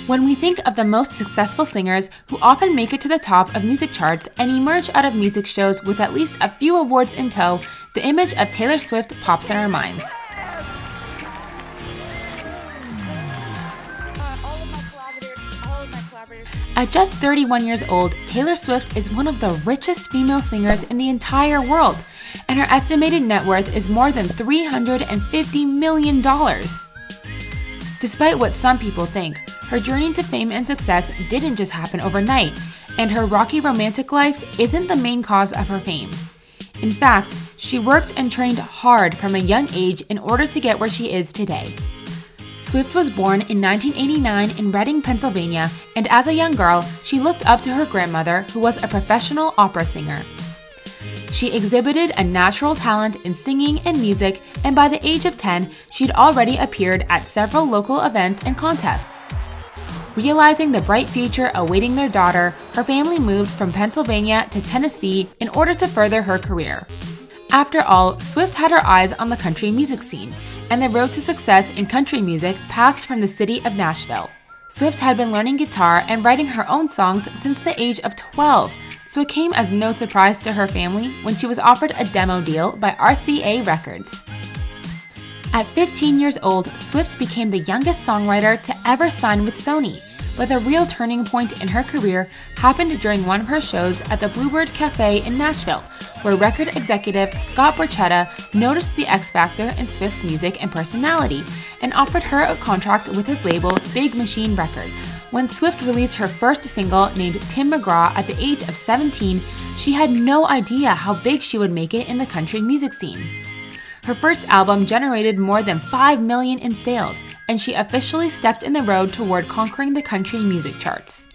When we think of the most successful singers who often make it to the top of music charts and emerge out of music shows with at least a few awards in tow, the image of Taylor Swift pops in our minds. At just 31 years old, Taylor Swift is one of the richest female singers in the entire world, and her estimated net worth is more than $350 million. Despite what some people think, her journey to fame and success didn't just happen overnight, and her rocky romantic life isn't the main cause of her fame. In fact, she worked and trained hard from a young age in order to get where she is today. Swift was born in 1989 in Reading, Pennsylvania, and as a young girl, she looked up to her grandmother, who was a professional opera singer. She exhibited a natural talent in singing and music, and by the age of 10, she'd already appeared at several local events and contests. Realizing the bright future awaiting their daughter, her family moved from Pennsylvania to Tennessee in order to further her career. After all, Swift had her eyes on the country music scene, and the road to success in country music passed from the city of Nashville. Swift had been learning guitar and writing her own songs since the age of 12, so it came as no surprise to her family when she was offered a demo deal by RCA Records. At 15 years old, Swift became the youngest songwriter to ever sign with Sony, but the real turning point in her career happened during one of her shows at the Bluebird Cafe in Nashville, where record executive Scott Borchetta noticed the X factor in Swift's music and personality and offered her a contract with his label Big Machine Records. When Swift released her first single named Tim McGraw at the age of 17, she had no idea how big she would make it in the country music scene. Her first album generated more than $5 million in sales, and she officially stepped in the road toward conquering the country music charts.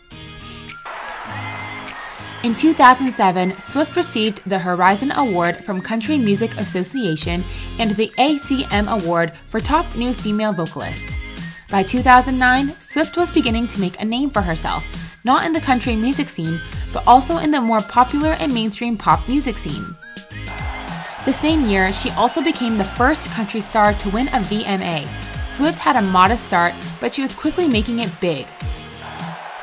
In 2007, Swift received the Horizon Award from Country Music Association and the ACM Award for Top New Female Vocalist. By 2009, Swift was beginning to make a name for herself, not in the country music scene, but also in the more popular and mainstream pop music scene. The same year, she also became the first country star to win a VMA. Swift had a modest start, but she was quickly making it big.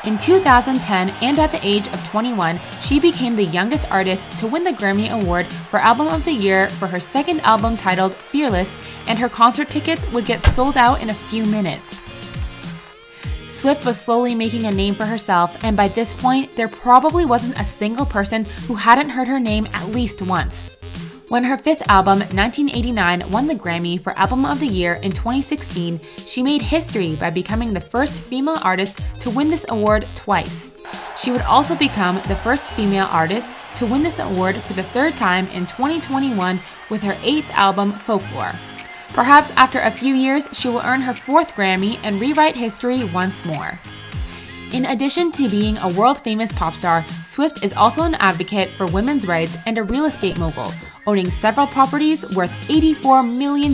In 2010, and at the age of 21, she became the youngest artist to win the Grammy Award for Album of the Year for her second album titled Fearless, and her concert tickets would get sold out in a few minutes. Swift was slowly making a name for herself, and by this point, there probably wasn't a single person who hadn't heard her name at least once. When her fifth album, 1989, won the Grammy for Album of the Year in 2016, she made history by becoming the first female artist to win this award twice. She would also become the first female artist to win this award for the third time in 2021 with her eighth album, Folklore. Perhaps after a few years, she will earn her fourth Grammy and rewrite history once more. In addition to being a world-famous pop star, Swift is also an advocate for women's rights and a real estate mogul, owning several properties worth $84 million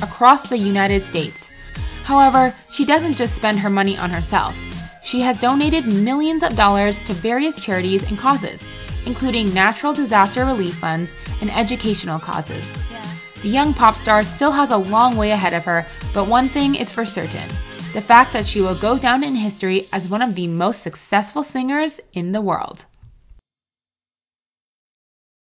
across the United States. However, she doesn't just spend her money on herself. She has donated millions of dollars to various charities and causes, including natural disaster relief funds and educational causes. The young pop star still has a long way ahead of her, but one thing is for certain: the fact that she will go down in history as one of the most successful singers in the world.